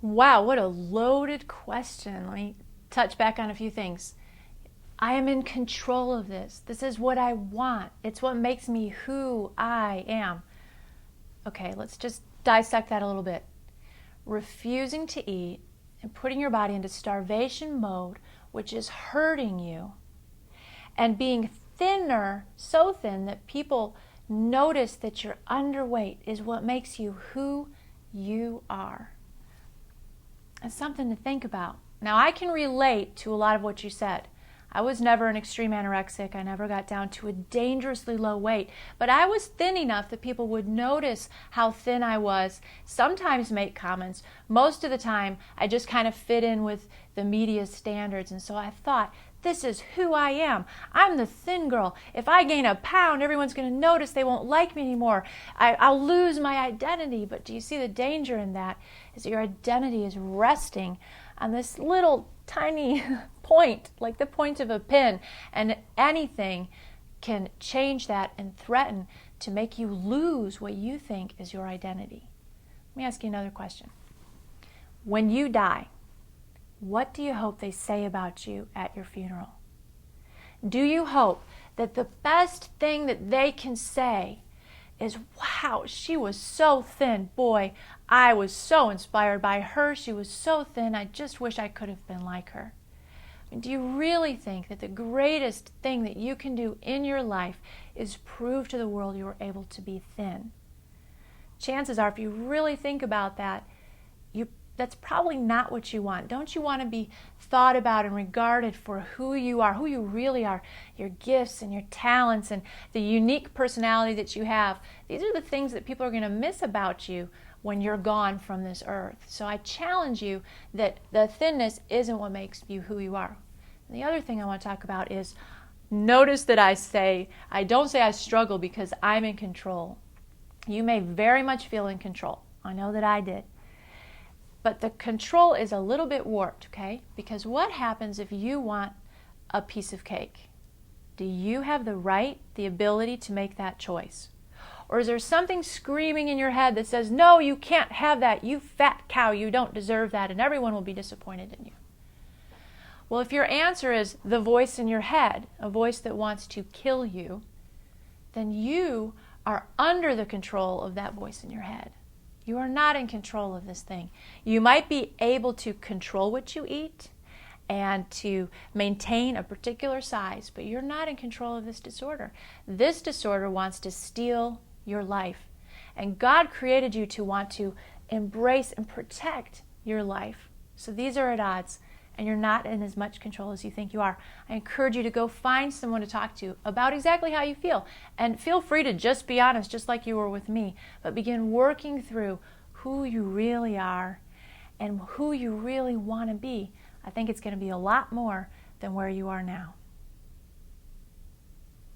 Wow, what a loaded question. Let me touch back on a few things. I am in control of this. This is what I want. It's what makes me who I am. Okay, let's just dissect that a little bit. Refusing to eat and putting your body into starvation mode, which is hurting you, and being thinner, so thin that people notice that you're underweight, is what makes you who you are. It's something to think about. Now, I can relate to a lot of what you said. I was never an extreme anorexic. I never got down to a dangerously low weight. But I was thin enough that people would notice how thin I was, sometimes make comments. Most of the time, I just kind of fit in with the media standards. And so I thought, this is who I am. I'm the thin girl. If I gain a pound, everyone's going to notice. They won't like me anymore. I'll lose my identity. But do you see the danger in that? Is that your identity is resting on this little tiny point, like the point of a pin, and anything can change that and threaten to make you lose what you think is your identity. Let me ask you another question. When you die, what do you hope they say about you at your funeral? Do you hope that the best thing that they can say is, wow, she was so thin. Boy, I was so inspired by her. She was so thin. I just wish I could have been like her. I mean, do you really think that the greatest thing that you can do in your life is prove to the world you were able to be thin? Chances are, if you really think about that, that's probably not what you want. Don't you want to be thought about and regarded for who you are, who you really are, your gifts and your talents and the unique personality that you have? These are the things that people are going to miss about you when you're gone from this earth. So I challenge you that the thinness isn't what makes you who you are. And the other thing I want to talk about is, notice that I don't say I struggle because I'm in control. You may very much feel in control. I know that I did. But the control is a little bit warped, okay? Because what happens if you want a piece of cake? Do you have the right, the ability to make that choice? Or is there something screaming in your head that says, no, you can't have that, you fat cow, you don't deserve that, and everyone will be disappointed in you? Well, if your answer is the voice in your head, a voice that wants to kill you, then you are under the control of that voice in your head. You are not in control of this thing. You might be able to control what you eat and to maintain a particular size, but you're not in control of this disorder. This disorder wants to steal your life. And God created you to want to embrace and protect your life. So these are at odds, and you're not in as much control as you think you are. I encourage you to go find someone to talk to about exactly how you feel. And feel free to just be honest, just like you were with me. But begin working through who you really are and who you really want to be. I think it's going to be a lot more than where you are now.